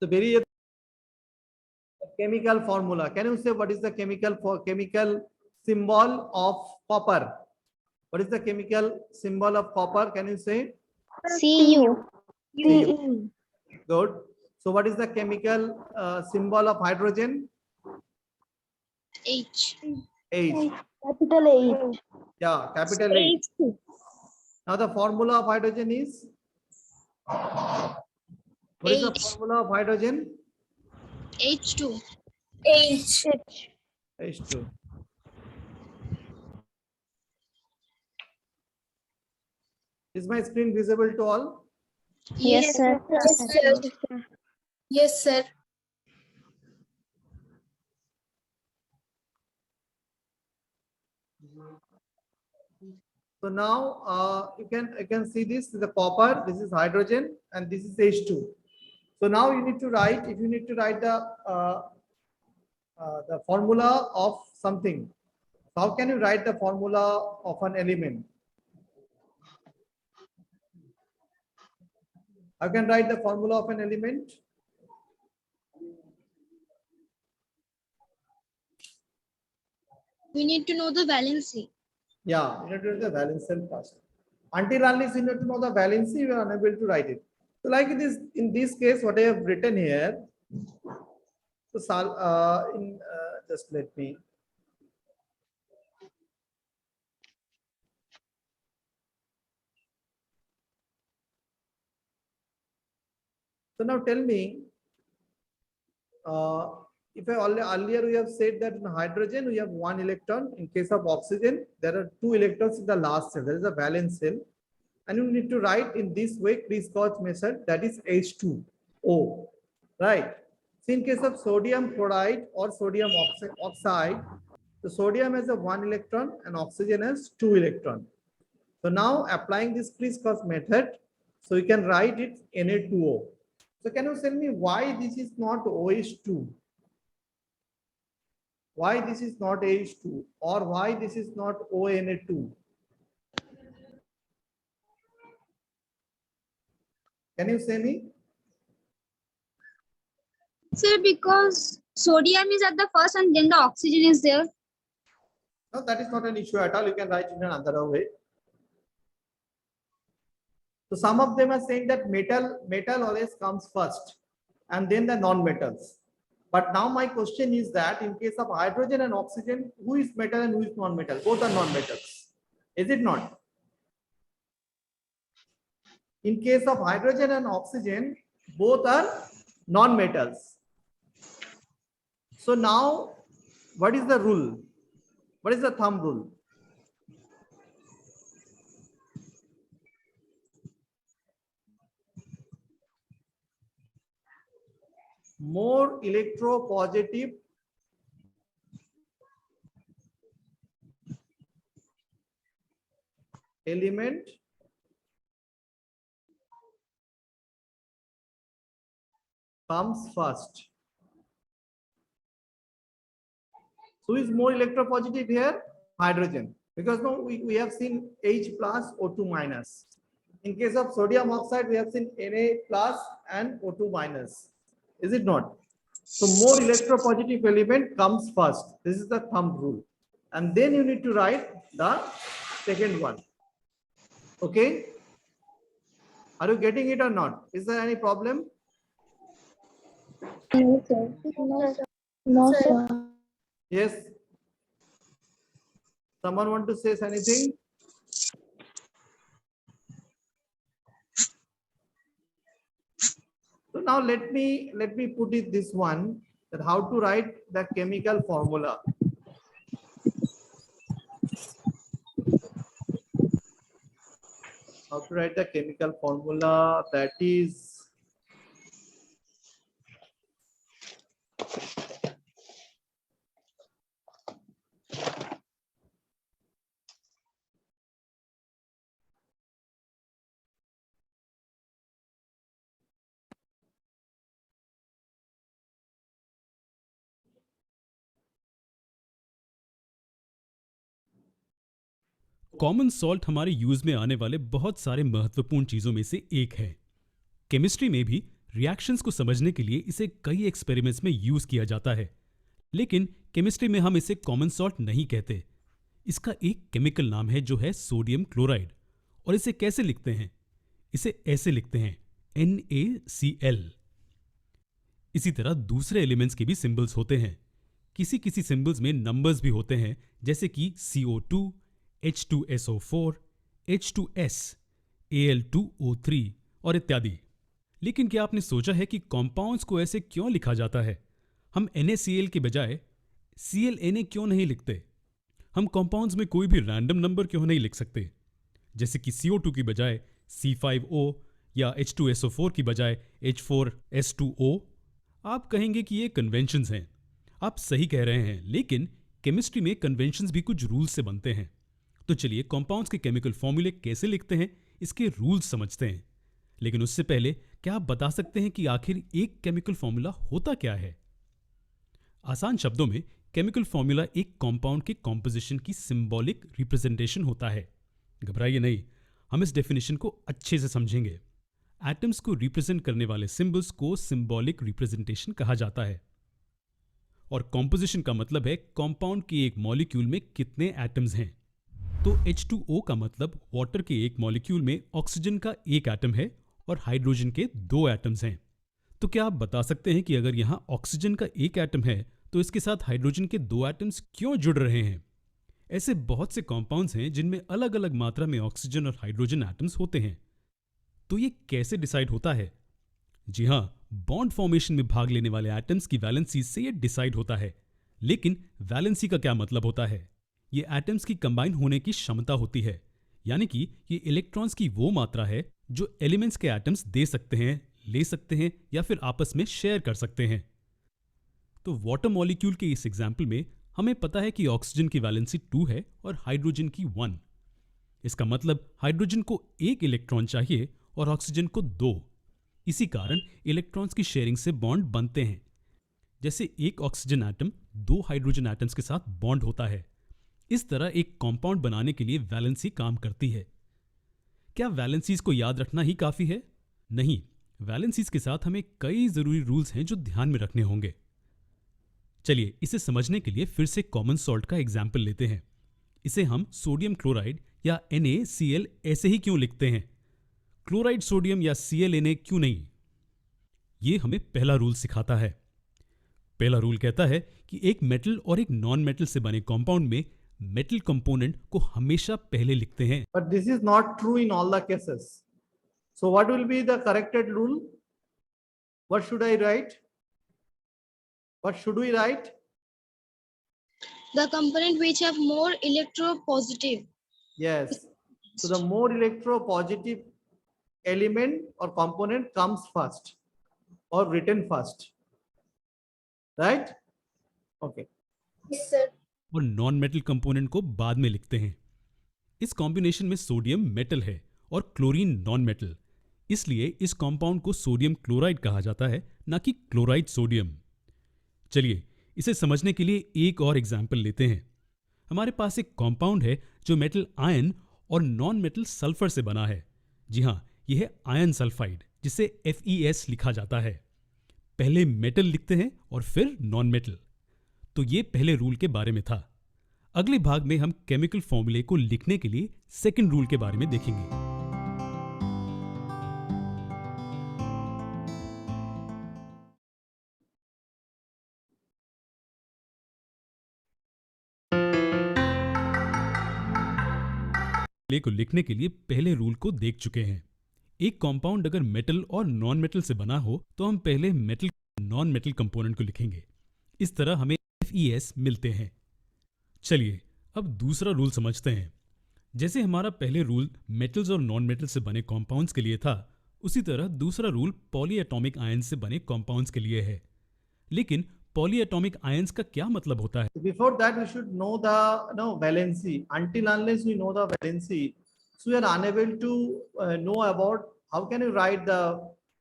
तो very chemical formula. Can you say what is the chemical symbol of copper? What is the chemical symbol of copper? Can you say? Cu. Cu. Good. So what is the chemical symbol of hydrogen? H. H. Capital H. Yeah, capital H. Now the formula of hydrogen is? What is the formula of hydrogen? H2. H. H2. Is my screen visible to all? Yes, sir. Yes, sir. Yes, sir. So now you can see this is the copper, this is hydrogen, and this is H2. So now you need to write, if you need to write the formula of something. How can you write the formula of an element? How can write the formula of an element? We need to know the valency. Yeah, you need to know the valency first. Until unless you need to know the valency, you are unable to write it. So like this, in this case, what I have written here, so just let me. So now tell me, if earlier we have said that in hydrogen we have one electron. In case of oxygen, there are two electrons in the last cell. There is a valence cell, and you need to write in this way, Criss-Cross method. That is H2O, right? So in case of sodium chloride or sodium oxide, the sodium has a one electron and oxygen has two electron. So now applying this Criss-Cross method, so you can write it Na2O. So can you tell me why this is not OH2? Why this is not H2 or why this is not ONA2? Can you say me? Sir, because sodium is at the first and then the oxygen is there. No, that is not an issue at all. You can write it in another way. So some of them are saying that metal always comes first and then the non-metals. But now my question is that in case of hydrogen and oxygen, who is metal and who is non-metal? Both are non-metals. Is it not? In case of hydrogen and oxygen, both are non-metals. So now, what is the rule? What is the thumb rule? More electropositive element comes first. So is more electropositive here? Hydrogen. Because no, we have seen H plus O2 minus. In case of sodium oxide, we have seen Na plus and O2 minus. Is it not? So more electropositive element comes first. This is the thumb rule. And then you need to write the second one. Okay? Are you getting it or not? Is there any problem? No, sir. No, sir. Yes. Someone want to say anything? So now let me put it this one, that how to write the chemical formula. How to write the chemical formula, that is common salt हमारे use में आने वाले बहुत सारे महत्वपूर्ण चीजों में से एक है। केमिस्ट्री में भी रिएक्शंस को समझने के लिए इसे कई एक्सपेरिमेंट्स में यूज किया जाता है, लेकिन केमिस्ट्री में हम इसे कॉमन सॉल्ट नहीं कहते। इसका एक केमिकल नाम है जो है सोडियम क्लोराइड। और इसे कैसे लिखते हैं? इसे ऐसे लिखते हैं, NaCl। इसी तरह दूसरे एलिमेंट्स के भी सिंबल्स होते हैं। किसी किसी सिंबल्स में नंबर्स भी होते हैं, जैसे कि CO2, H2SO4, H2S, Al2O3 और इत्यादि। लेकिन क्या आपने सोचा है कि कॉम्पाउंड्स को ऐसे क्यों लिखा जाता है? हम NaCl के बजाय ClNa क्यों नहीं लिखते? हम कॉम्पाउंड्स में कोई भी रैंडम नंबर क्यों नहीं लिख सकते? जैसे कि CO2 की बजाय C5O या H2SO4 की बजाय H4S2O। आप कहेंगे कि ये कन्वेंशंस हैं। आप सही कह रहे हैं, लेकिन केमिस्ट्री में कन्वेंशंस भी कुछ रूल्स से बनते हैं। तो चलिए कॉम्पाउंड्स के केमिकल फॉर्मूले कैसे लिखते हैं, इसके रूल्स समझते हैं। लेकिन उससे पहले क्या आप बता सकते हैं कि आखिर एक केमिकल फॉर्मूला होता क्या है? आसान शब्दों में केमिकल फॉर्मूला एक कंपाउंड के कॉम्पोजिशन की सिंबॉलिक रिप्रेजेंटेशन होता है। घबराइए नहीं, हम इस डेफिनेशन को अच्छे से समझेंगे। एटम्स को रिप्रेजेंट करने वाले सिंबल्स को सिंबॉलिक रिप्रेजेंटेशन कहा जाता है। और कॉम्पोजिशन का मतलब है कंपाउंड के एक मॉलिक्यूल में कितने एटम्स हैं। तो H2O का मतलब वाटर के एक मॉलिक्यूल में ऑक्सीजन का एक एटम है और हाइड्रोजन के 2 एटम्स हैं। तो क्या आप बता सकते हैं कि अगर यहां ऑक्सीजन का एक एटम है तो इसके साथ हाइड्रोजन के 2 एटम्स क्यों जुड़ रहे हैं? ऐसे बहुत से कंपाउंड्स हैं जिनमें अलग अलग मात्रा में ऑक्सीजन और हाइड्रोजन एटम्स होते हैं। तो ये कैसे डिसाइड होता है? जी हां, बॉन्ड फॉर्मेशन में भाग लेने वाले एटम्स की वैलेंसी से ये डिसाइड होता है। लेकिन वैलेंसी का क्या मतलब होता है? ये एटम्स की कंबाइन होने की क्षमता होती है, यानी कि ये इलेक्ट्रॉन्स की वो मात्रा है जो एलिमेंट्स के एटम्स दे सकते हैं, ले सकते हैं या फिर आपस में शेयर कर सकते हैं। तो वाटर मॉलिक्यूल के इस एग्जाम्पल में हमें पता है कि ऑक्सीजन की वैलेंसी 2 है और हाइड्रोजन की 1। इसका मतलब हाइड्रोजन को 1 इलेक्ट्रॉन चाहिए और ऑक्सीजन को 2। इसी कारण इलेक्ट्रॉन्स की शेयरिंग से बॉन्ड बनते हैं। जैसे एक ऑक्सीजन एटम 2 हाइड्रोजन एटम्स के साथ बॉन्ड होता है, इस तरह एक कंपाउंड बनाने के लिए वैलेंसी काम करती है। क्या वैलेंसीज को याद रखना ही काफी है? नहीं, वैलेंसीज के साथ हमें कई जरूरी रूल्स हैं जो ध्यान में रखने होंगे। चलिए इसे समझने के लिए फिर से कॉमन सॉल्ट का एग्जाम्पल लेते हैं। इसे हम सोडियम क्लोराइड या NaCl ऐसे ही क्यों लिखते हैं? क्लोराइड सोडियम या ClNa क्यों नहीं? ये हमें पहला रूल सिखाता है। पहला रूल कहता है कि एक मेटल और एक नॉन मेटल से बने कंपाउंड में मेटल कंपोनेंट को हमेशा पहले लिखते हैं। But this is not true in all the cases. So what will be the corrected rule? What should I write? What should we write? The component which have more electropositive. Yes. So the more electropositive element or component comes first or written first. Right? Okay. Yes, sir. और non metal component को बाद में लिखते हैं। इस combination में sodium metal है और क्लोरीन नॉन मेटल, इसलिए इस कंपाउंड को सोडियम क्लोराइड कहा जाता है, ना कि क्लोराइड सोडियम। चलिए इसे समझने के लिए एक और एग्जाम्पल लेते हैं। हमारे पास एक कंपाउंड है जो मेटल आयन और नॉन मेटल सल्फर से बना है। जी हाँ, यह है आयन सल्फाइड, जिसे FeS लिखा जाता है। पहले मेटल लिखते हैं और फिर नॉन मेटल। तो ये पहले रूल के बारे में था। अगले भाग में हम केमिकल फॉर्मूले को लिखने के लिए सेकंड रूल के बारे में देखेंगे। को लिखने के लिए पहले रूल को देख चुके हैं। एक कंपाउंड अगर मेटल और नॉन मेटल से बना हो तो हम पहले मेटल नॉन मेटल कंपोनेंट को लिखेंगे। इस तरह हमें FeS मिलते हैं। चलिए अब दूसरा रूल समझते हैं। जैसे हमारा पहले रूल मेटल्स और नॉन मेटल से बने कंपाउंड्स के लिए था, उसी तरह दूसरा रूल पॉलीएटॉमिक आयंस से बने कंपाउंड्स के लिए है। लेकिन पॉलीएटॉमिक आयंस का क्या मतलब होता है? Before that, we should know the valency. Until unless we know the valency, so we are unable to know about how can you write the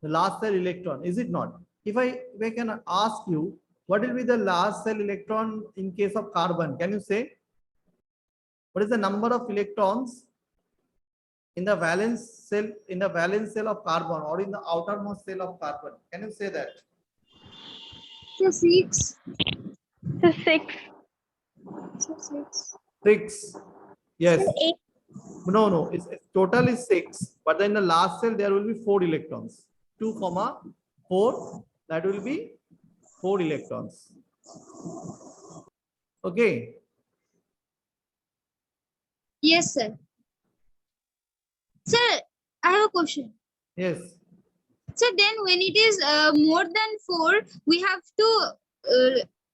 last cell electron. Is it not? If I can ask you, what will be the last cell electron in case of carbon? Can you say? What is the number of electrons in the valence shell of carbon or in the outermost shell of carbon? Can you say that? So 6. So 6. So 6. 6. Yes. So 8. No. It's total is 6. But then in the last cell there will be 4 electrons. 2, 4. That will be 4 electrons. Okay. Yes, sir. Sir, I have a question. Yes. So then when it is more than 4, we have to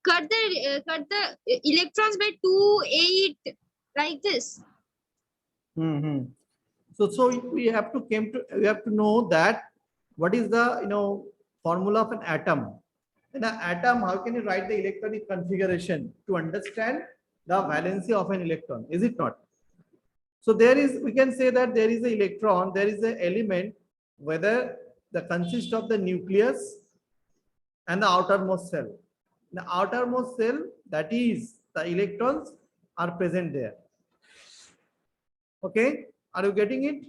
cut the electrons by 2, 8, like this. So we have to know that what is the formula of an atom. In an atom, how can you write the electronic configuration to understand the valency of an electron? Is it not? So we can say that there is an electron, there is an element, whether the consist of the nucleus and the outermost shell. The outermost shell, that is the electrons are present there. Okay, are you getting it?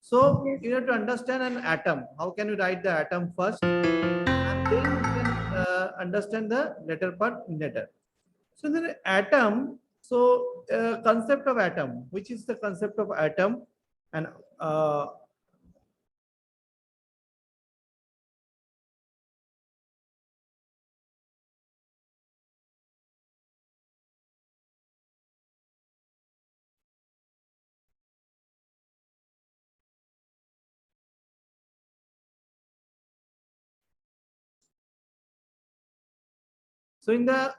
So you have to understand an atom. How can you write the atom first? And then you can understand the later part later. So the atom, concept of atom, which is the concept of atom, and so in the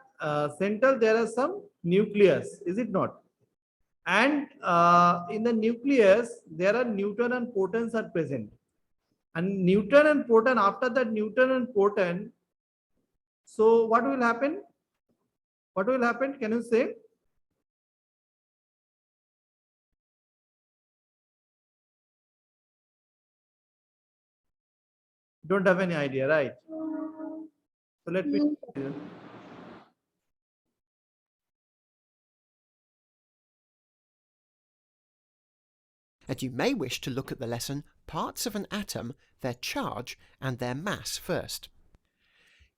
center there are some nucleus, is it not? And in the nucleus there are neutron and protons are present. And neutron and proton, after that neutron and proton, so what will happen? What will happen? Can you say? Don't have any idea, right? So let me. And you may wish to look at the lesson Parts of an Atom, Their Charge and Their Mass first.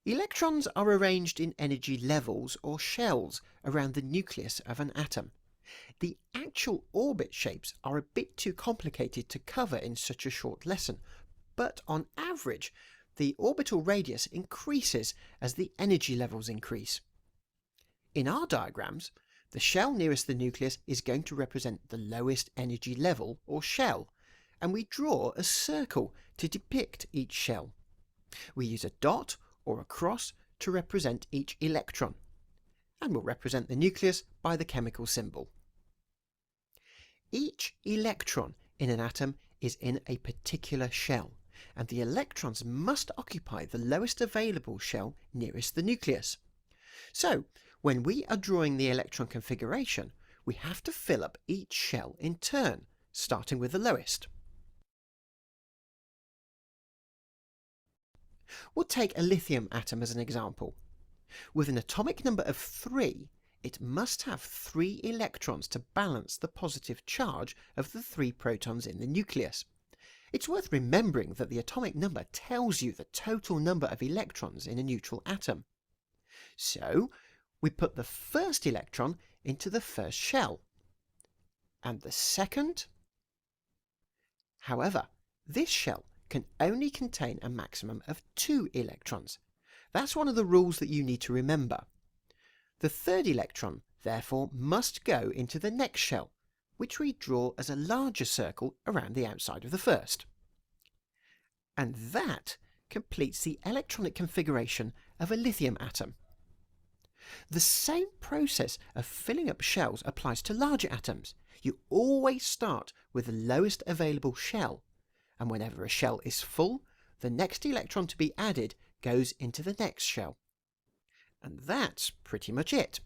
Electrons are arranged in energy levels or shells around the nucleus of an atom. The actual orbit shapes are a bit too complicated to cover in such a short lesson, but on average, the orbital radius increases as the energy levels increase. In our diagrams, the shell nearest the nucleus is going to represent the lowest energy level or shell, and we draw a circle to depict each shell. We use a dot or a cross to represent each electron, and we'll represent the nucleus by the chemical symbol. Each electron in an atom is in a particular shell, and the electrons must occupy the lowest available shell nearest the nucleus. So, when we are drawing the electron configuration, we have to fill up each shell in turn, starting with the lowest. We'll take a lithium atom as an example. With an atomic number of 3, it must have 3 electrons to balance the positive charge of the 3 protons in the nucleus. It's worth remembering that the atomic number tells you the total number of electrons in a neutral atom. So, we put the first electron into the first shell, and the second. However, this shell can only contain a maximum of 2 electrons. That's one of the rules that you need to remember. The third electron, therefore, must go into the next shell, which we draw as a larger circle around the outside of the first. And that completes the electronic configuration of a lithium atom. The same process of filling up shells applies to larger atoms. You always start with the lowest available shell, and whenever a shell is full, the next electron to be added goes into the next shell. And that's pretty much it.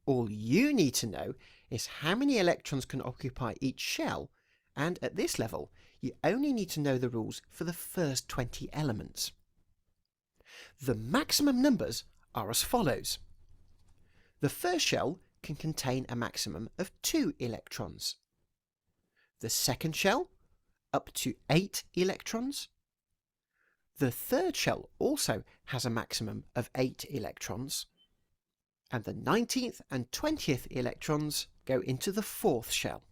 All you need to know is how many electrons can occupy each shell, and at this level, you only need to know the rules for the first 20 elements. The maximum numbers are as follows. The first shell can contain a maximum of 2 electrons. The second shell, up to 8 electrons. The third shell also has a maximum of 8 electrons. And the 19th and 20th electrons go into the fourth shell.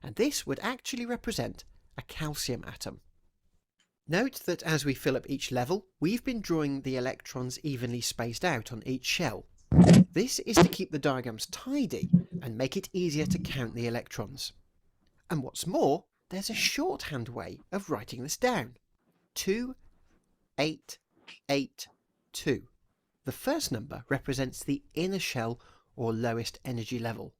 And this would actually represent a calcium atom. Note that as we fill up each level, we've been drawing the electrons evenly spaced out on each shell. This is to keep the diagrams tidy and make it easier to count the electrons. And what's more, there's a shorthand way of writing this down. 2, 8, 8, 2. The first number represents the inner shell or lowest energy level.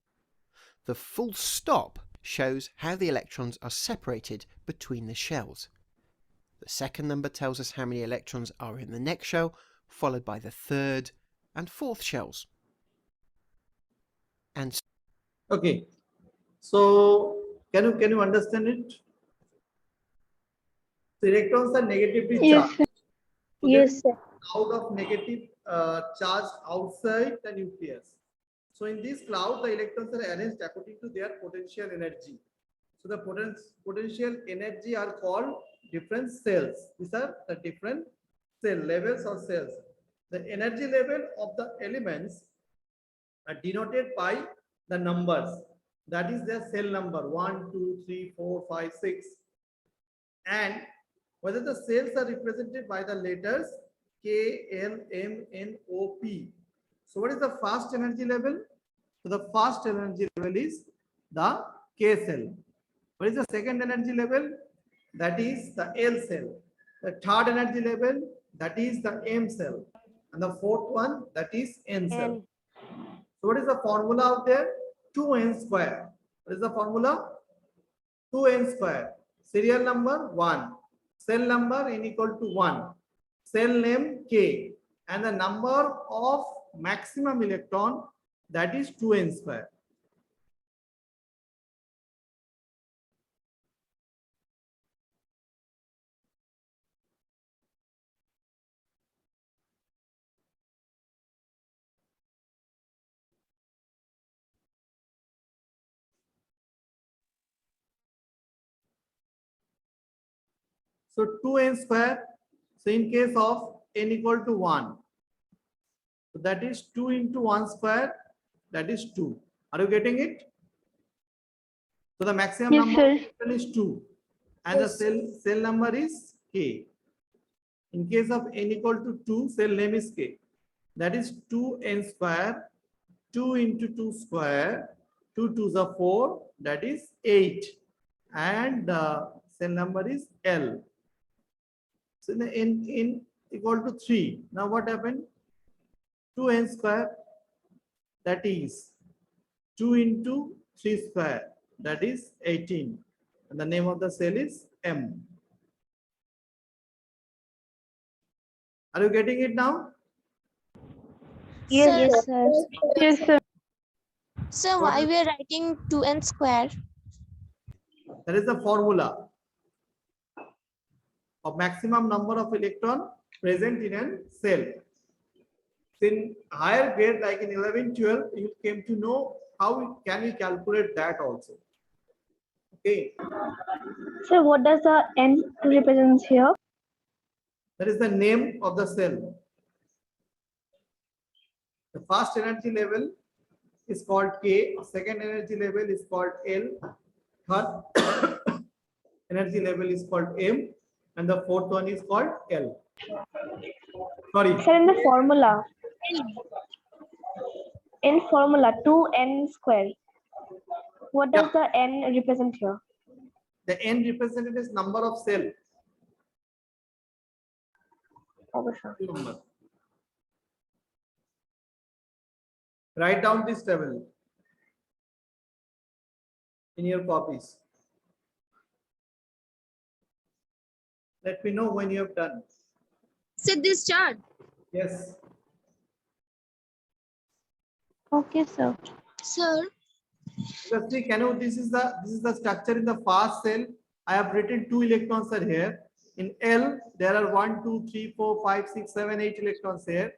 The full stop shows how the electrons are separated between the shells. The second number tells us how many electrons are in the next shell, followed by the third and fourth shells. And Okay. So can you understand it? The electrons are negatively Yes, charged. sir. So Yes, sir. cloud of negative charge outside the nucleus. So in this cloud, the electrons are arranged according to their potential energy. So the potential energy are called different cells. These are the different cell levels or cells. The energy level of the elements are denoted by the numbers. That is their cell number 1, 2, 3, 4, 5, 6. And whether the cells are represented by the letters K, L, M, N, O, P. So what is the first energy level? So the first energy level is the K cell. What is the second energy level? That is the L cell. The third energy level, that is the M cell. And the fourth one, that is N cell. So what is the formula out there? 2n square. What is the formula? 2n square. Serial number 1. Cell number n equal to 1. Cell name K. And the number of maximum electron, that is 2n square. So 2n square. So in case of n equal to 1, so that is 2 into 1 square, that is 2. Are you getting it? So the maximum Yes, number sir. of electron is 2 and the cell number is K. In case of n equal to 2, cell name is K. That is 2n square, 2 into 2 square, 2 to the 4, that is 8. And the cell number is L. So the n equal to 3. Now what happened? 2n square, that is 2 into 3 square, that is 18. And the name of the cell is M. Are you getting it now? Yes, sir. Yes, sir. So What why is- we are writing 2n square? That is the formula of maximum number of electron present in a cell. In higher grade, like in 11, 12, you came to know how can we calculate that also. Okay, So what does the N represents here? that is the name of the cell. The first energy level is called K, second energy level is called L, third energy level is called M, and the fourth one is called L. Sorry, Sir, in the formula, in formula 2n square, what does the N represent here? the N represented is number of cell. Okay, sir. Number. Write down this table in your copies. Let me know when you have done. Set this chart. Yes. Okay, sir. Sir, Because see, can you, this is the structure in the first cell. I have written 2 electrons are here. In L, there are 1, 2, 3, 4, 5, 6, 7, 8 electrons here.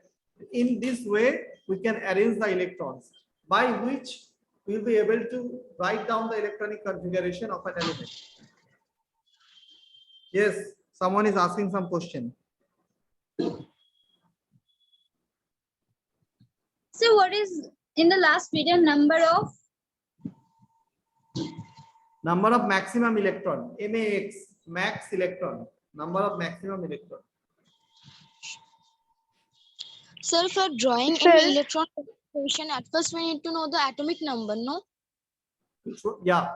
In this way, we can arrange the electrons by which we will be able to write down the electronic configuration of an element. Yes, someone is asking some question. So what is in the last video number of? Number of maximum electron, MAX, max electron, number of maximum electron. Sir, for drawing Sir. any electron configuration, at first we need to know the atomic number, no? Yeah,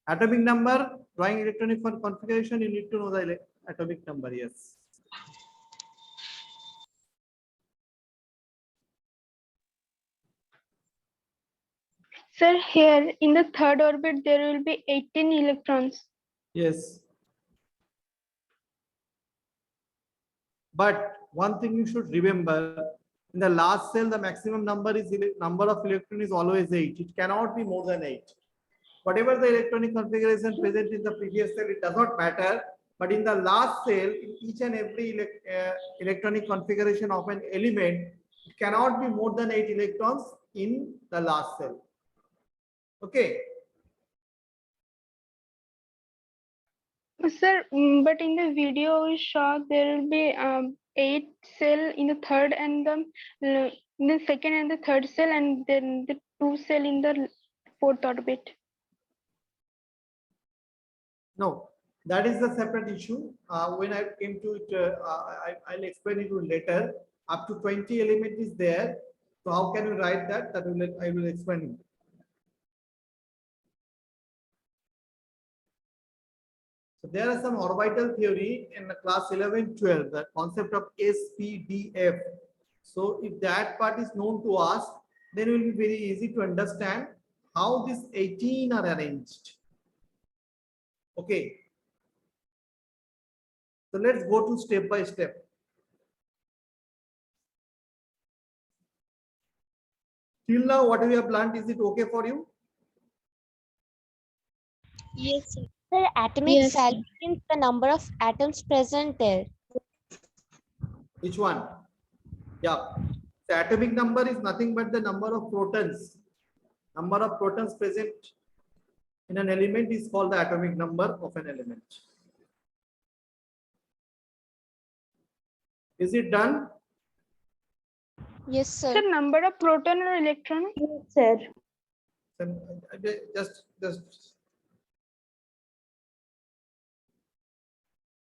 atomic number, drawing electronic configuration, you need to know the atomic number, yes. Sir, here in the third orbit, there will be 18 electrons. Yes. But one thing you should remember, in the last cell, the maximum number of electron is always 8. It cannot be more than 8. Whatever the electronic configuration present in the previous cell, it does not matter. But in the last cell, in each and every electronic configuration of an element, it cannot be more than 8 electrons in the last cell. Okay. Sir, but in the video we saw there will be 8 cell in the third and the second and the third cell, and then the 2 cell in the fourth orbit. No, that is the separate issue. When I came to it, I'll explain it later. Up to 20 element is there. So how can you write that? That I will explain it. So there are some orbital theory in the class 11, 12, the concept of SPDF. So if that part is known to us, then it will be very easy to understand how these 18 are arranged. Okay. So let's go to step by step. Till now, what we have learned, is it okay for you? Yes, sir. Sir, atomic Yes. cell means the number of atoms present there. Which one? Yeah. The atomic number is nothing but the number of protons. Number of protons present in an element is called the atomic number of an element. Is it done? Yes, sir. Sir, number of proton or electron? Yes, sir. Just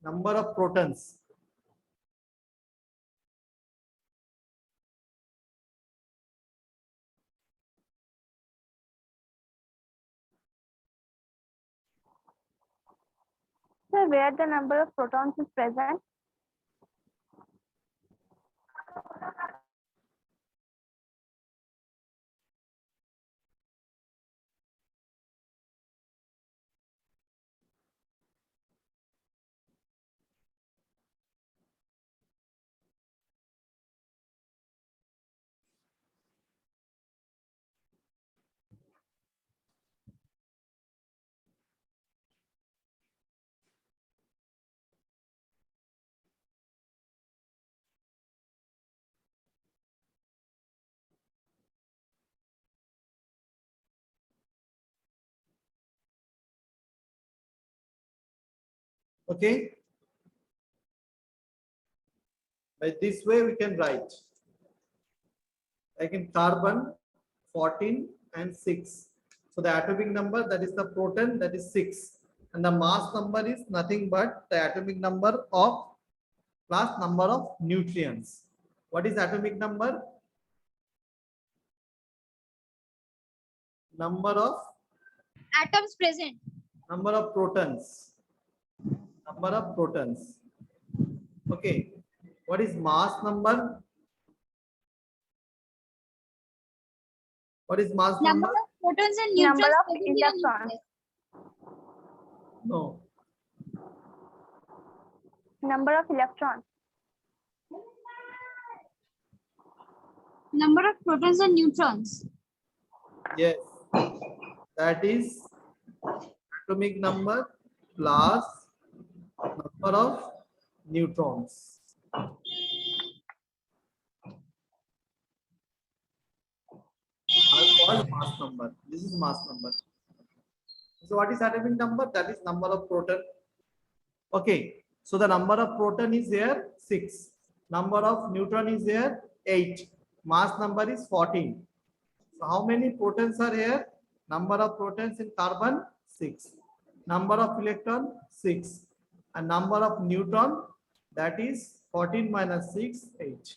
number of protons. Sir, where the number of protons is present? Okay. By this way we can write. Like in carbon, 14 and 6. So the atomic number, that is the proton, that is 6. And the mass number is nothing but the atomic number of plus number of neutrons. What is atomic number? Number of Atoms present. number of protons. Number of protons. Okay. What is mass number? What is mass Number number? of protons and neutrons. Number of present in a electrons. nucleus. No. Number of electrons. Number of protons and neutrons. Yes. That is atomic number plus number of neutrons. called mass number. This is mass number. So what is atomic number? That is number of proton. Okay. So the number of proton is here 6. Number of neutron is here 8. Mass number is 14. So how many protons are here? Number of protons in carbon 6. Number of electron 6. And number of neutron, that is 14 minus 6, 8.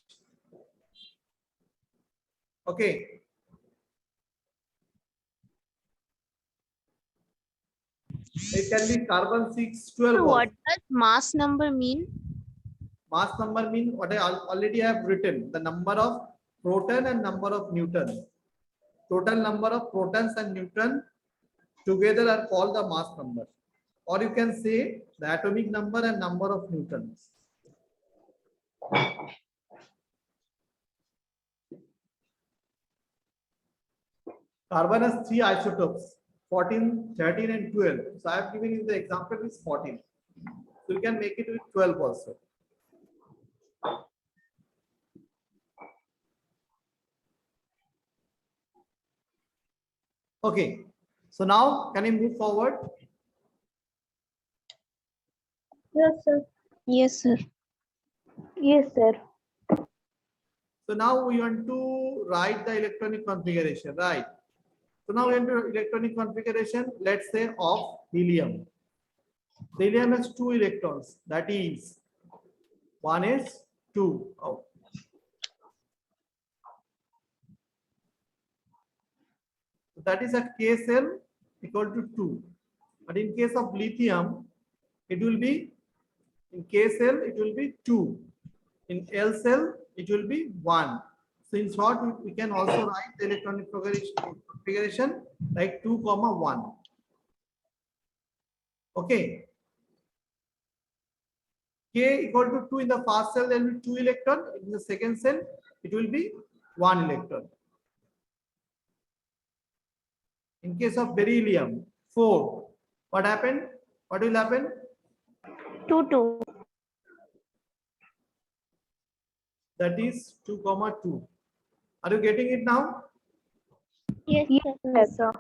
Okay. It can be carbon 6, 12. So what also. does mass number mean? Mass number mean what I already have written, the number of proton and number of neutron. Total number of protons and neutron together are called the mass number. Or you can say the atomic number and number of neutrons. Carbon has 3 isotopes, 14, 13 and 12. So I have given you the example is 14. So you can make it with 12 also. Okay. So now can I move forward? Yes, sir. Yes, sir. Yes, sir. So now we want to write the electronic configuration, right? So now we enter electronic configuration, let's say of helium. The helium has 2 electrons, that is, one is 2. Oh. So that is at K cell equal to 2. But in case of lithium, it will be, in K cell, it will be 2. In L cell, it will be 1. So in short, we can also write the electronic configuration like 2, 1. Okay. K equal to 2 in the first cell, there will be 2 electrons. In the second cell, it will be 1 electron. In case of beryllium, 4. What happened? What will happen? 2, 2. That is 2, 2. Are you getting it now? Yes, sir. Yes, sir.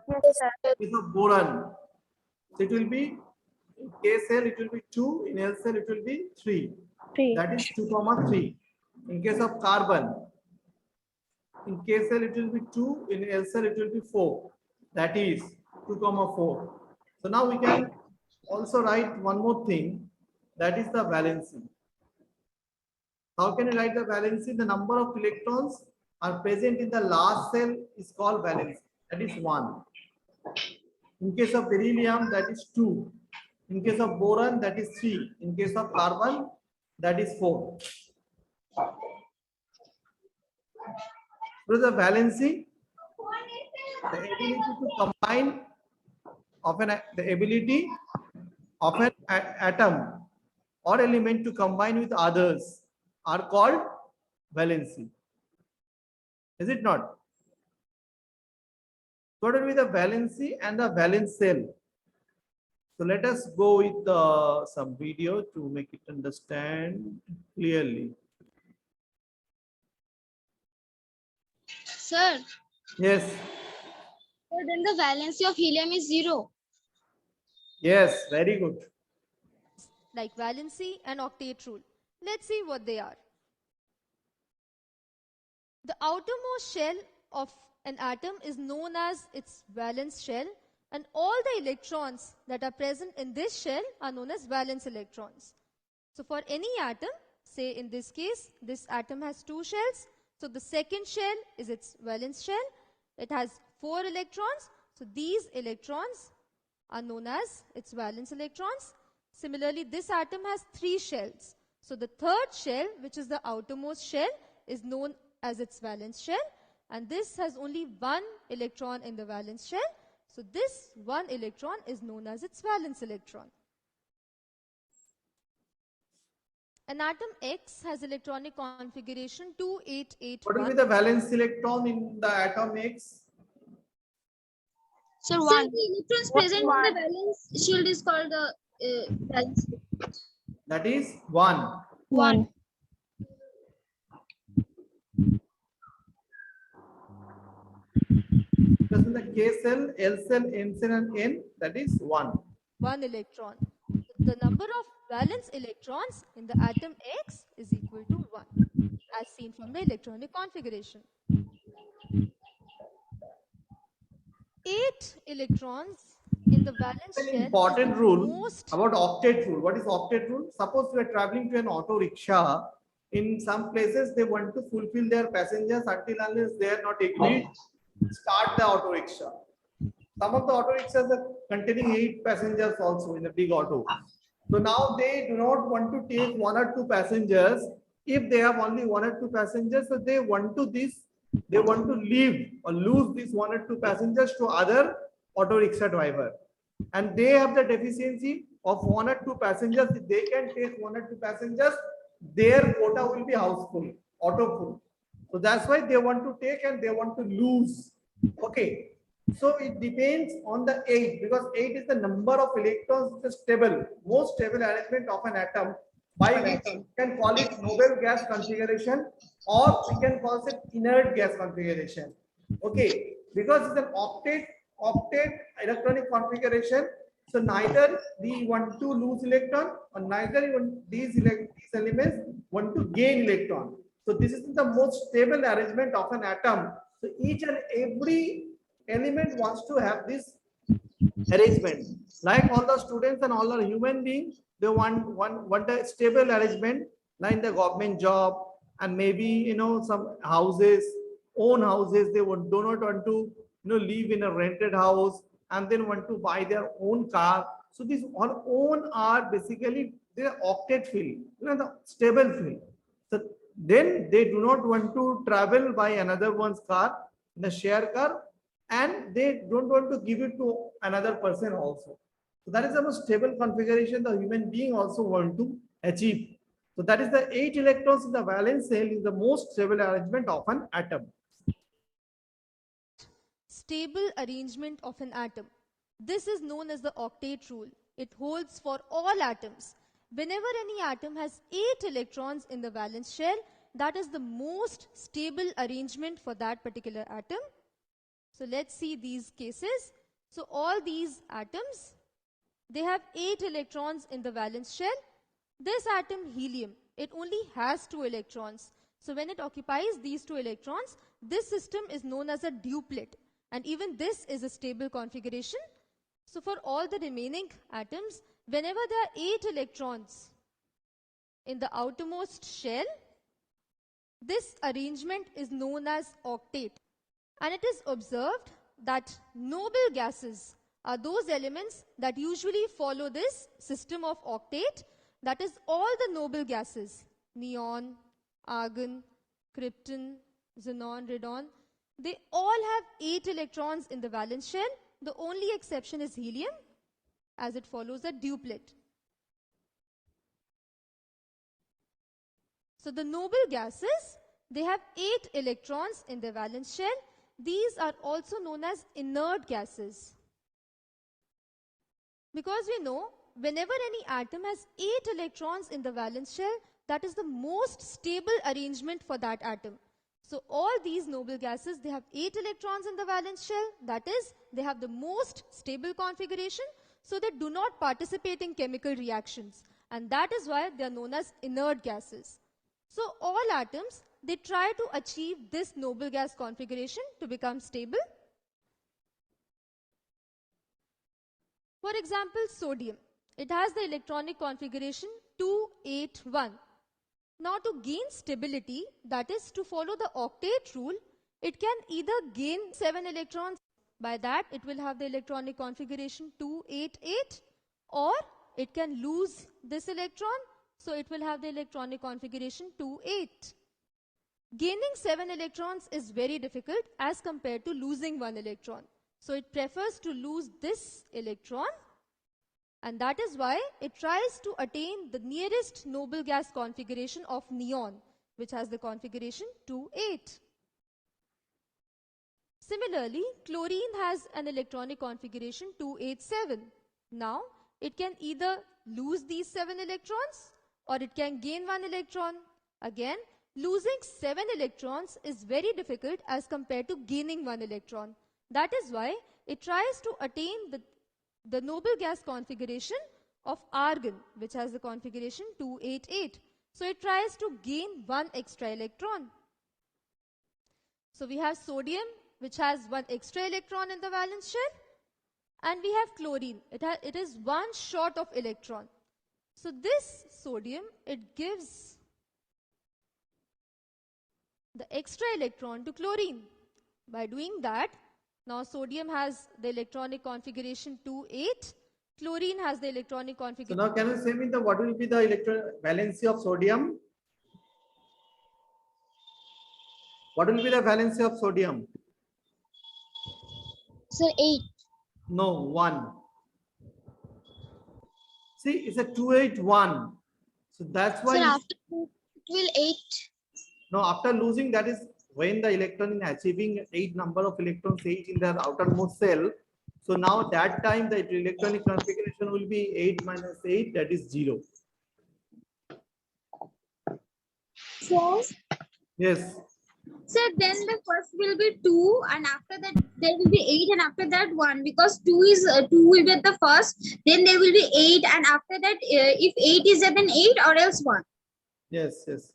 In case of boron, so it will be, in K cell, it will be 2. In L cell, it will be 3. 3. That is 2, 3. In case of carbon, in K cell, it will be 2. In L cell, it will be 4. That is 2, 4. So now we can also write one more thing. That is the valency. How can you write the valency? The number of electrons are present in the last cell is called valency. That is 1. In case of beryllium, that is 2. In case of boron, that is 3. In case of carbon, that is 4. So the valency, the ability to combine of the ability of an atom or element to combine with others are called valency. Is it not? What will be the valency and the valence shell? So let us go with some video to make it understand clearly. Sir, Yes. so then the valency of helium is 0. Yes, very good. Like valency and octet rule. Let's see what they are. The outermost shell of an atom is known as its valence shell, and all the electrons that are present in this shell are known as valence electrons. So for any atom, say in this case, this atom has 2 shells. So the second shell is its valence shell. It has 4 electrons. So these electrons are known as its valence electrons. Similarly, this atom has 3 shells. So the third shell, which is the outermost shell, is known as its valence shell. And this has only 1 electron in the valence shell. So this 1 electron is known as its valence electron. An atom X has electronic configuration 2881. What will be the valence electron in the atom X? Sir, So 1. the electrons present in the valence shield is called the valence. That is 1. 1. electrons in the K cell, L cell, M cell, and N, that is 1. 1 electron. The number of valence electrons in the atom X is equal to 1, as seen from the electronic configuration. 8 electrons in the valence An shell is important the rule most. about octet rule. What is octet rule? Suppose you are traveling to an auto rickshaw. In some places, they want to fulfill their passengers until unless they are not agreed. Start the auto rickshaw. Some of the auto rickshaws are containing 8 passengers also in a big auto. So now they do not want to take 1 or 2 passengers. If they have only 1 or 2 passengers, so they want to leave or lose these 1 or 2 passengers to other auto rickshaw driver. And they have the deficiency of 1 or 2 passengers. If they can take 1 or 2 passengers, their quota will be house full, auto full. So that's why they want to take and they want to lose. Okay. So it depends on the 8, because 8 is the number of electrons, the stable, most stable arrangement of an atom, by which we can call it noble gas configuration, or we can call it inert gas configuration. Okay, because it's an octet electronic configuration. So neither we want to lose electron, or neither these elements want to gain electron. So this is the most stable arrangement of an atom. So each and every element wants to have this arrangement. Like all the students and all the human beings, they want a stable arrangement, like the government job, and maybe some houses, own houses. They do not want to live in a rented house, and then want to buy their own car. So these all own are basically the octet field, the stable field. So then they do not want to travel by another one's car, the share car, and they don't want to give it to another person also. So that is the most stable configuration the human being also want to achieve. So that is the 8 electrons in the valence shell is the most stable arrangement of an atom. Stable arrangement of an atom. This is known as the octet rule. It holds for all atoms. Whenever any atom has 8 electrons in the valence shell, that is the most stable arrangement for that particular atom. So let's see these cases. So all these atoms, they have 8 electrons in the valence shell. This atom, helium, it only has 2 electrons. So when it occupies these 2 electrons, this system is known as a duplet. And even this is a stable configuration. So for all the remaining atoms, whenever there are 8 electrons in the outermost shell, this arrangement is known as octet. And it is observed that noble gases are those elements that usually follow this system of octet. That is, all the noble gases, neon, argon, krypton, xenon, radon, they all have 8 electrons in the valence shell. The only exception is helium, as it follows a duplet. So the noble gases, they have 8 electrons in their valence shell. These are also known as inert gases. Because we know, whenever any atom has 8 electrons in the valence shell, that is the most stable arrangement for that atom. So all these noble gases, they have 8 electrons in the valence shell. That is, they have the most stable configuration. So they do not participate in chemical reactions. And that is why they are known as inert gases. So all atoms, they try to achieve this noble gas configuration to become stable. For example, sodium. It has the electronic configuration 281. Now to gain stability, that is to follow the octet rule, it can either gain 7 electrons. By that, it will have the electronic configuration 288, or it can lose this electron, so it will have the electronic configuration 28. Gaining 7 electrons is very difficult as compared to losing 1 electron. So it prefers to lose this electron, and that is why it tries to attain the nearest noble gas configuration of neon, which has the configuration 28. Similarly, chlorine has an electronic configuration 287. Now, it can either lose these 7 electrons or it can gain 1 electron. Again, losing 7 electrons is very difficult as compared to gaining 1 electron. That is why it tries to attain the noble gas configuration of argon, which has the configuration 288. So it tries to gain one extra electron. So we have sodium, which has one extra electron in the valence shell, and we have chlorine. It is one short of electron. So this sodium, it gives the extra electron to chlorine. By doing that, now sodium has the electronic configuration 2,8. Chlorine has the electronic So configuration. now can you say me what will be the electron valency of sodium? What will be the valency of sodium? Sir, 8. No, 1. See, it's a 281. So that's why. Sir, after 2, it will 8. No, after losing, that is when the electron is achieving 8 number of electrons, 8 in their outermost cell. So now that time the electronic configuration will be 8 minus 8, that is 0. So, Yes. so then the first will be 2, and after that there will be 8, and after that 1, because 2 will be at the first, then there will be 8, and after that if 8 is there, then 8, or else 1. Yes, yes.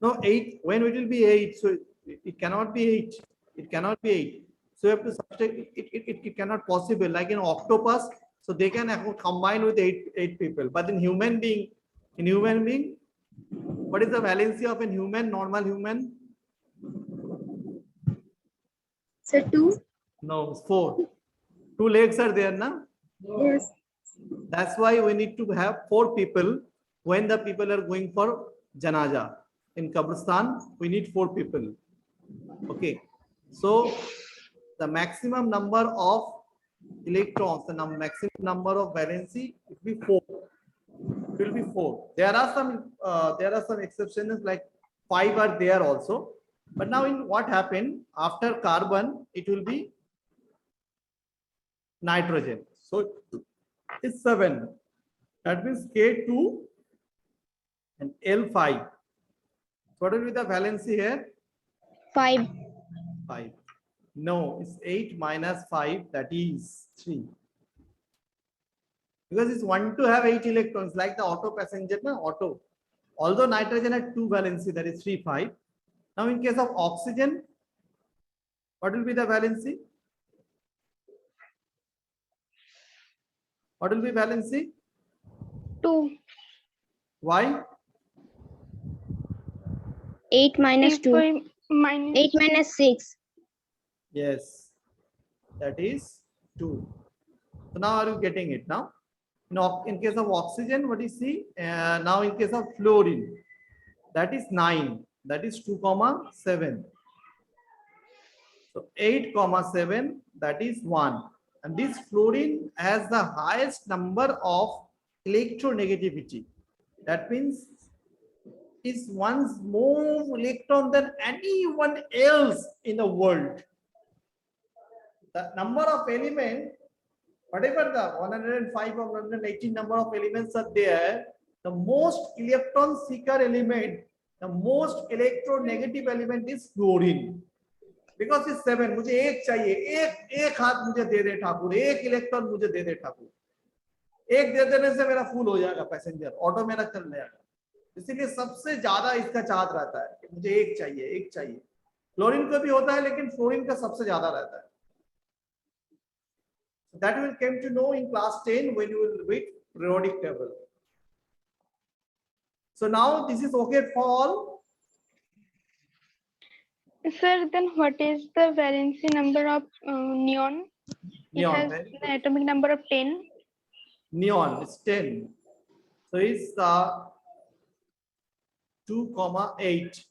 No, 8, when it will be 8, so it cannot be 8. It cannot be 8. So you have to subtract, it cannot possible, like in octopus, so they can combine with 8 people. But in human being, what is the valency of a human, normal human? So 2. No, it's 4. 2 legs are there, na? Yes. That's why we need to have 4 people when the people are going for janaza. In Kabristan, we need 4 people. Okay. So the maximum number of electrons, the maximum number of valency, it will be 4. It will be 4. There are some exceptions, like 5 are there also. But now in what happened after carbon, it will be nitrogen. So it's 7. That means K2 and L5. What will be the valency here? 5. 5. No, it's 8 minus 5, that is 3. Because it's 1 to have 8 electrons, like the auto passenger, na? Auto. Although nitrogen had 2 valency, that is 3, 5. Now in case of oxygen, what will be the valency? What will be valency? 2. Why? 8 minus 2. 8 minus 8 minus 6. Yes, that is 2. So now are you getting it now? Now in case of oxygen, what is C? Now in case of fluorine, that is 9. That is 2, 7. So 8, 7, that is 1. And this fluorine has the highest number of electronegativity. That means is one's more electron than anyone else in the world. The number of elements, whatever the 105 or 118 number of elements are there, the most electron seeker element, the most electronegative element is fluorine. Because it's 7, मुझे एक चाहिए, एक हाथ मुझे दे दे ठाकुर, एक electron मुझे दे दे ठाकुर, एक दे देने से मेरा फुल हो जाएगा पैसेंजर, ऑटो मेरा चल जाएगा. इसीलिए सबसे ज्यादा इसका चार्ज रहता है कि मुझे एक चाहिए. क्लोरीन को भी होता है, लेकिन फ्लोरीन का सबसे ज्यादा रहता है. That will come to know in class 10 when you will read periodic table. So now this is okay for all. Sir, then what is the valency number of neon? Neon, It has very the good. atomic number of 10. Neon is 10. So it's 2, 8.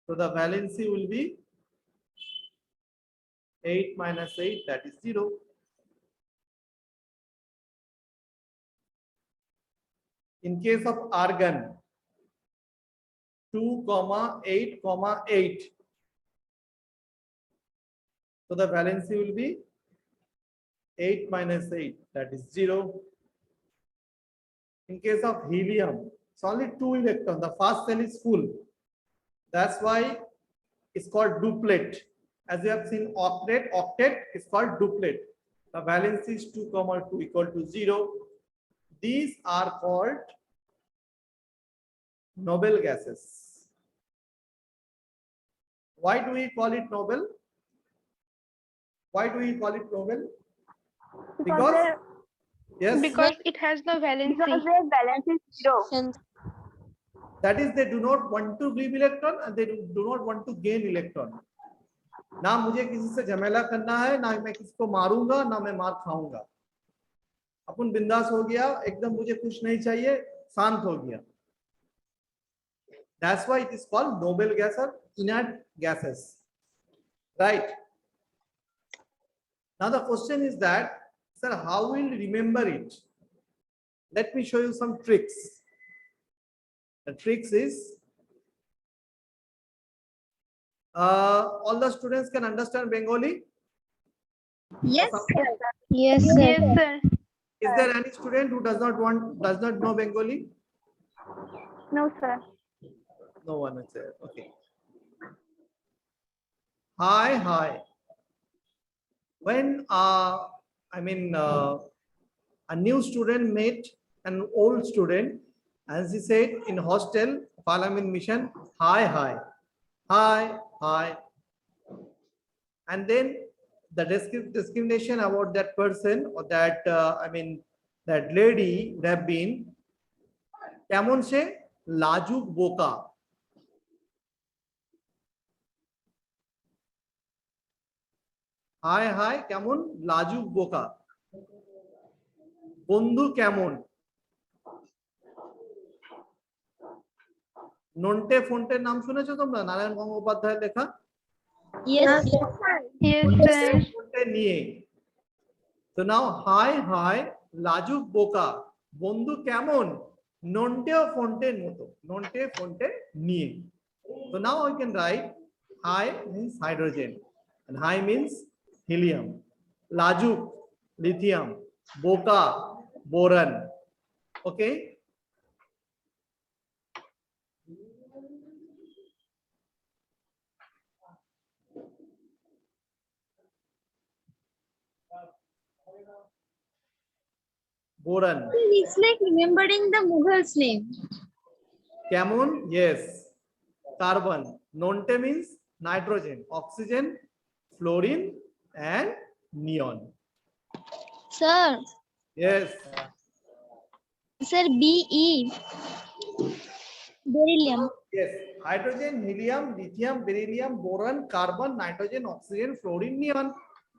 So the valency will be 8 minus 8, that is 0. In case of argon, 2, 8, 8. So the valency will be 8 minus 8, that is 0. In case of helium, it's only 2 electrons. The first cell is full. That's why it's called duplet. As you have seen octet is called duplet. The valency is 2, 2 equal to 0. These are called noble gases. Why do we call it noble? Why do we call it noble? Because yes, Because it has no valency. that is, they do not want to give electron and they do not want to gain electron. ना मुझे किसी से झमेला करना है, ना मैं किसी को मारूंगा, ना मैं मार खाऊंगा. अपन बिंदास हो गया, एकदम मुझे कुछ नहीं चाहिए, शांत हो गया. That's why it is called noble gas or inert gases. Right? Now the question is that, sir, how will you remember it? Let me show you some tricks. The tricks is, all the students can understand Bengali? Yes, sir. Yes, Yes, sir. sir. Is there any student who does not know Bengali? No, sir. No one is there. Okay. Hi. When a new student met an old student, as he said in hostel, while I'm in mission, hi. And then the discrimination about that person or that that lady would have been কেমন সে লাজুক বোকা. High কেমন লাজুক বোকা. বন্ধু কেমন নন্টে ফন্টের নাম শুনেছো তোমরা? নারায়ণ গঙ্গোপাধ্যায়ের লেখা. Yes, Yes, sir. ফন্টে নিয়ে. So now হাই লাজুক বোকা, বন্ধু কেমন নন্টে ও ফন্টের মতো, নন্টে ফন্টে নিয়ে. So now I can write hi means hydrogen and hi means helium, lajuk lithium, boka boron. Okay. Boron. It's like remembering the Mughal's name. Camon, yes. Carbon. Nonte means nitrogen, oxygen, fluorine, and neon. sir. Yes. Sir, Be. Beryllium. Yes. Hydrogen, helium, lithium, beryllium, boron, carbon, nitrogen, oxygen, fluorine, neon.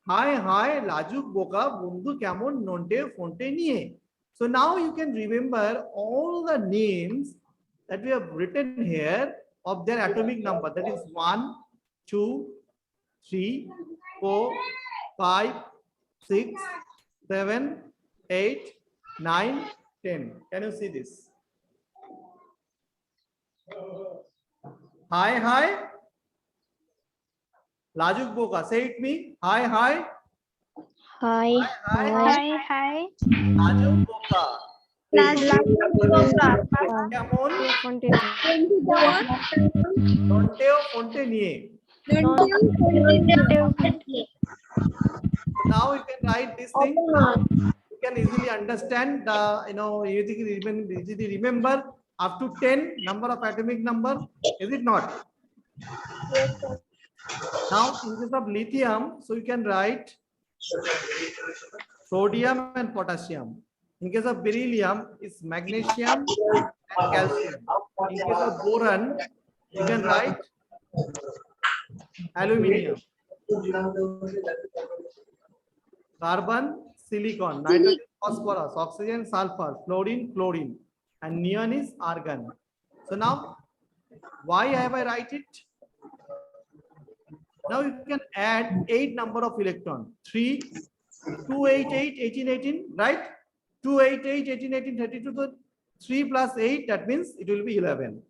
Hi, lajuk boka, bundu camon, nonte, fonte, nie. So now you can remember all the names that we have written here of their atomic number. That is 1, 2, 3, 4, 5, 6, 7, 8, 9, 10. Can you see this? Hi. Lajuk boka, say it me. Hi. Hi. Hi. Lajuk boka. Camon, nonte o fonte nie. Now you can write this thing. You can easily understand the, easily remember up to 10 number of atomic number. Is it not? Now in case of lithium, so you can write sodium and potassium. In case of beryllium, it's magnesium and calcium. In case of boron, you can write aluminium. Carbon, silicon, nitrogen, phosphorus, oxygen, sulfur, fluorine, chlorine, and neon is argon. So now, why have I write it? Now you can add 8 number of electron. 3, 2, 8, 8, 18, 18, right? 2, 8, 8, 18, 18, 32. So 3 plus 8, that means it will be 11.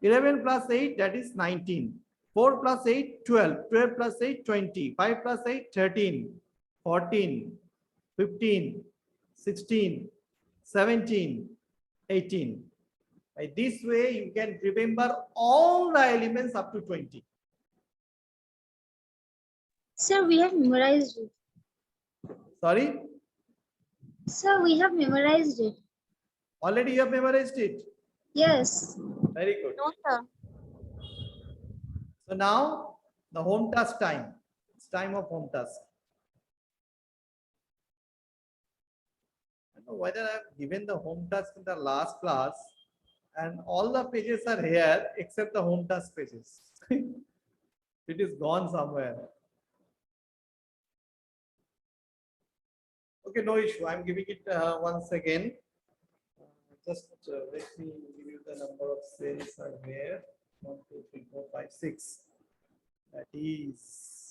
11 plus 8, that is 19. 4 plus 8, 12. 12 plus 8, 20. 5 plus 8, 13. 14, 15, 16, 17, 18. By this way, you can remember all the elements up to 20. Sir, we have memorized it. Sorry, Sir, we have memorized it. already you have memorized it. Yes. Very good. No, sir. So now the home task time. It's time of home task. I don't know whether I have given the home task in the last class, and all the pages are here except the home task pages. It is gone somewhere. Okay, no issue. I'm giving it once again. Just let me give you the number of cells are here. 1, 2, 3, 4, 5, 6. That is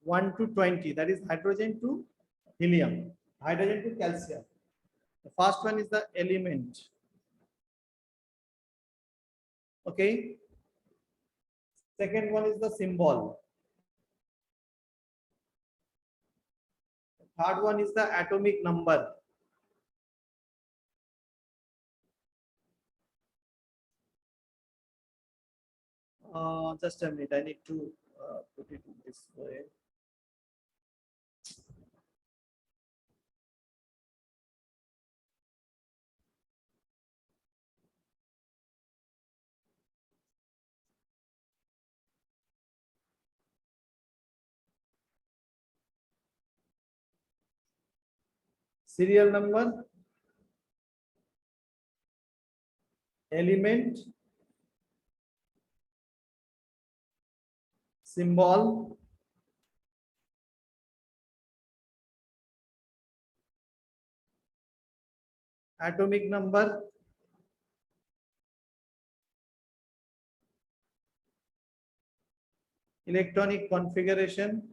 one to 20. That is hydrogen to helium, hydrogen to calcium. The first one is the element. Okay. Second one is the symbol. The third one is the atomic number. Just a minute. I need to put it in this way. Serial number, element, symbol, atomic number, electronic configuration,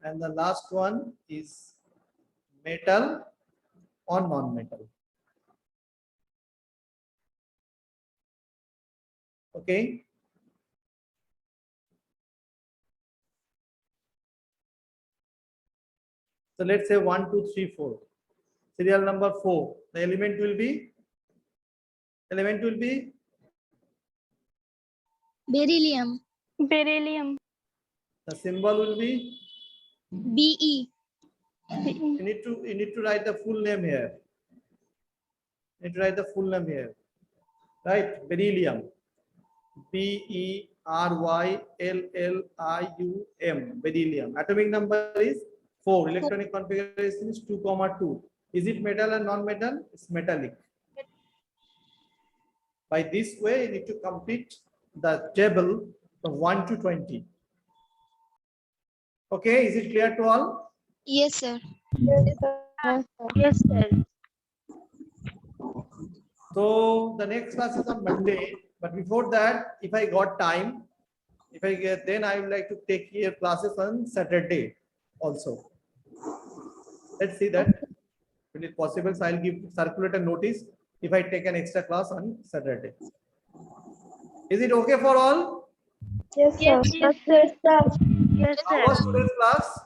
and the last one is metal or non-metal. Okay. So let's say 1, 2, 3, 4. Serial number 4. The element will be Beryllium. Beryllium. the symbol will be. Be. You need to write the full name here. You need to write the full name here. Right? Beryllium. Beryllium. Beryllium. Atomic number is 4. Electronic configuration is 2, 2. Is it metal and non-metal? It's metallic. By this way, you need to complete the table from 1 to 20. Okay, is it clear to all? Yes, sir. Yes, sir. So the next class is on Monday. But before that, if I got time, then I would like to take your classes on Saturday also. Let's see that if it is possible. So I'll circulate a notice if I take an extra class on Saturday. Is it okay for all? Yes, sir. Yes, sir. Yes, How was today's class?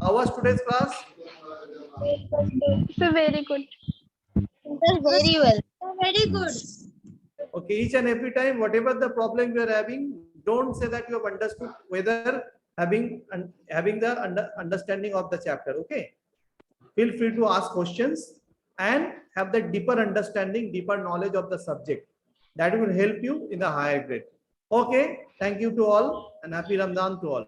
How was today's class? So very good. Very well. Very good. Okay, each and every time, whatever the problem you are having, don't say that you have understood whether having the understanding of the chapter. Okay, feel free to ask questions and have the deeper understanding, deeper knowledge of the subject. That will help you in the higher grade. Okay, thank you to all and happy Ramadan to all.